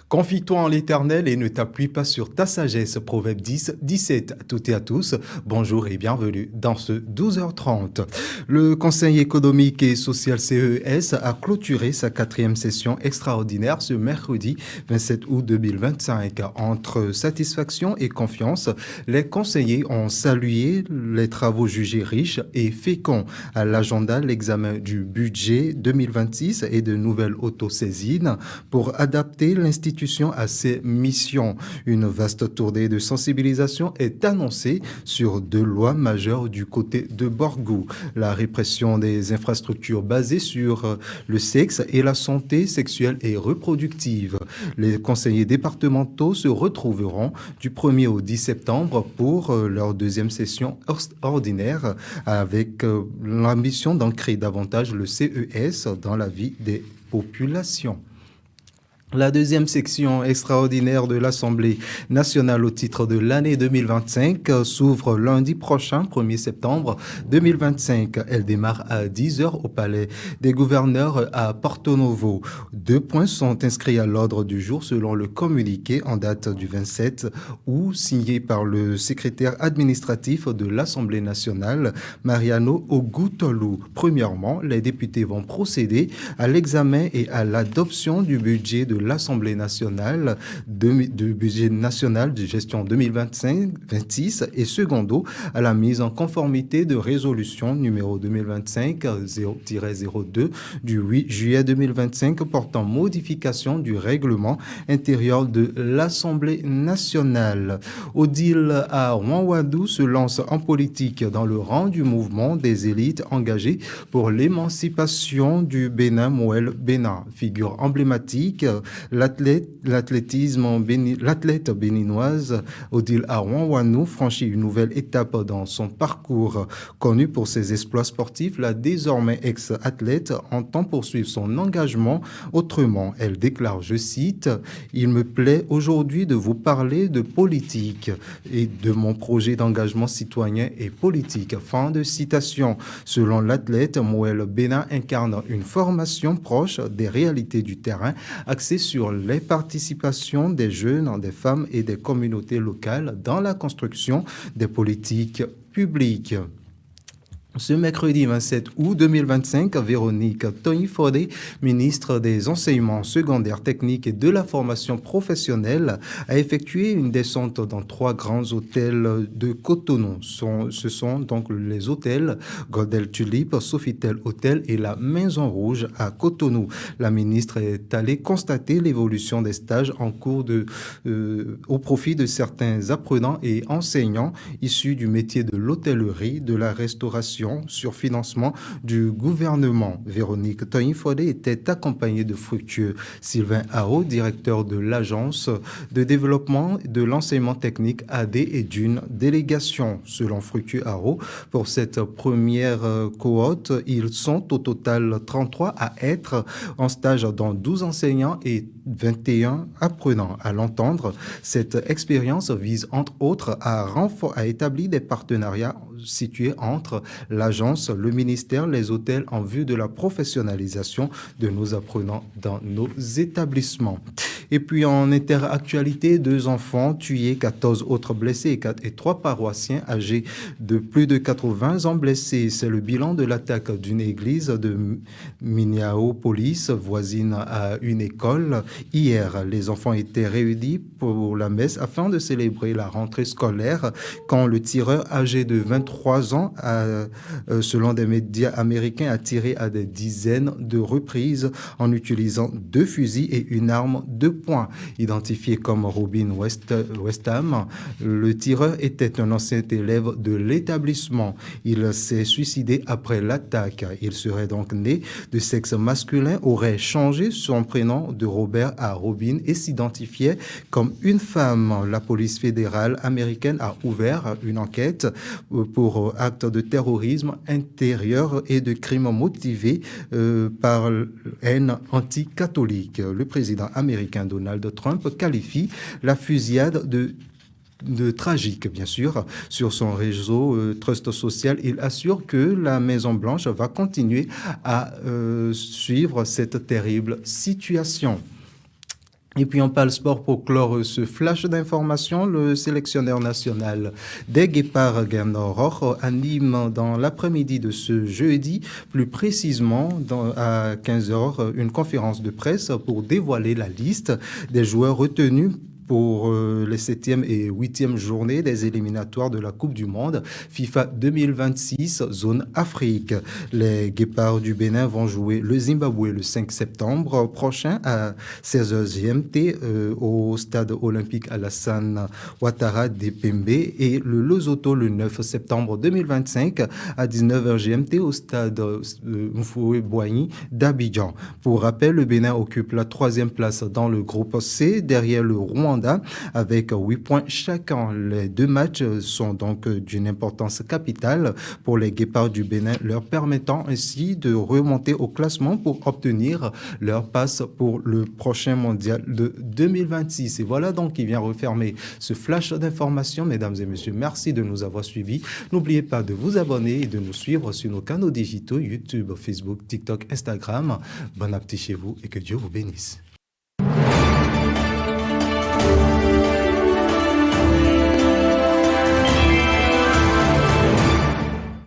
Confie-toi en l'Éternel et ne t'appuie pas sur ta sagesse. Proverbe 10, 17. À toutes et à tous, bonjour et bienvenue dans ce 12h30. Le Conseil économique et social CES a clôturé sa quatrième session extraordinaire ce mercredi 27 août 2025. Entre satisfaction et confiance, les conseillers ont salué les travaux jugés riches et féconds. À l'agenda, l'examen du budget 2026 et de nouvelles autosaisines pour adapter l'institution à ses missions. Une vaste tournée de sensibilisation est annoncée sur deux lois majeures du côté de Borgou. La répression des infrastructures basées sur le sexe et la santé sexuelle et reproductive. Les conseillers départementaux se retrouveront du 1er au 10 septembre pour leur deuxième session ordinaire avec l'ambition d'ancrer davantage le CES dans la vie des populations. La deuxième section extraordinaire de l'Assemblée nationale au titre de l'année 2025 s'ouvre lundi prochain, 1er septembre 2025. Elle démarre à 10h au Palais des gouverneurs à Porto Novo. 2 points sont inscrits à l'ordre du jour selon le communiqué en date du 27 août signé par le secrétaire administratif de l'Assemblée nationale, Mariano Ogutolu. Premièrement, les députés vont procéder à l'examen et à l'adoption du budget de l'Assemblée nationale du budget national de gestion 2025-26 et secondo à la mise en conformité de résolution numéro 2025-0-02 du 8 juillet 2025 portant modification du règlement intérieur de l'Assemblée nationale. Odile Aouanwadou se lance en politique dans le rang du mouvement des élites engagées pour l'émancipation du Bénin Mouel Bénin, figure emblématique. L'athlète béninoise Odile Aouanwadou franchit une nouvelle étape dans son parcours. Connue pour ses exploits sportifs, la désormais ex-athlète entend poursuivre son engagement autrement. Elle déclare, je cite, « Il me plaît aujourd'hui de vous parler de politique et de mon projet d'engagement citoyen et politique. » Fin de citation. Selon l'athlète, Mouel Bénin incarne une formation proche des réalités du terrain, axée sur les participations des jeunes, des femmes et des communautés locales dans la construction des politiques publiques. Ce mercredi 27 août 2025, Véronique Tognifodé, ministre des Enseignements secondaires techniques et de la formation professionnelle, a effectué une descente dans 3 grands hôtels de Cotonou. Ce sont donc les hôtels Godel Tulip, Sofitel Hôtel et la Maison Rouge à Cotonou. La ministre est allée constater l'évolution des stages en cours au profit de certains apprenants et enseignants issus du métier de l'hôtellerie, de la restauration, sur financement du gouvernement. Véronique Tognifodé était accompagnée de Fructueux Sylvain Hao, directeur de l'Agence de développement de l'enseignement technique AD et d'une délégation. Selon Fructueux Hao, pour cette première cohorte, ils sont au total 33 à être en stage dont 12 enseignants et 21 apprenants. À l'entendre, cette expérience vise entre autres à établir des partenariats situés entre l'agence, le ministère, les hôtels en vue de la professionnalisation de nos apprenants dans nos établissements. Et puis en interactualité, 2 enfants tués, 14 autres blessés et 3 paroissiens âgés de plus de 80 ans blessés. C'est le bilan de l'attaque d'une église de Minneapolis, voisine à une école. Hier, les enfants étaient réunis pour la messe afin de célébrer la rentrée scolaire quand le tireur âgé de 23 ans selon des médias américains, a tiré à des dizaines de reprises en utilisant 2 fusils et une arme de poing. Identifié comme Robin Westham, le tireur était un ancien élève de l'établissement. Il s'est suicidé après l'attaque. Il serait donc né de sexe masculin, aurait changé son prénom de Robert à Robin et s'identifiait comme une femme. La police fédérale américaine a ouvert une enquête pour acte de terrorisme intérieur et de crimes motivés par haine anticatholique. Le président américain Donald Trump qualifie la fusillade de tragique, bien sûr. Sur son réseau Trust Social, il assure que la Maison-Blanche va continuer à suivre cette terrible situation. Et puis on parle sport pour clore ce flash d'information. Le sélectionneur national des Guépards Guernerort anime dans l'après-midi de ce jeudi, plus précisément à 15 heures, une conférence de presse pour dévoiler la liste des joueurs retenus pour les 7e et 8e journées des éliminatoires de la Coupe du Monde FIFA 2026 zone Afrique. Les Guépards du Bénin vont jouer le Zimbabwe le 5 septembre prochain à 16h GMT au stade olympique Alassane Ouattara d'Epembe et le Lesotho le 9 septembre 2025 à 19h GMT au stade Mfoué-Boigny d'Abidjan. Pour rappel, le Bénin occupe la 3e place dans le groupe C derrière le Rwanda avec 8 points chacun. Les deux matchs sont donc d'une importance capitale pour les Guépards du Bénin, leur permettant ainsi de remonter au classement pour obtenir leur passe pour le prochain mondial de 2026. Et voilà donc qui vient refermer ce flash d'informations. Mesdames et messieurs, merci de nous avoir suivis. N'oubliez pas de vous abonner et de nous suivre sur nos canaux digitaux YouTube, Facebook, TikTok, Instagram. Bon appétit chez vous et que Dieu vous bénisse.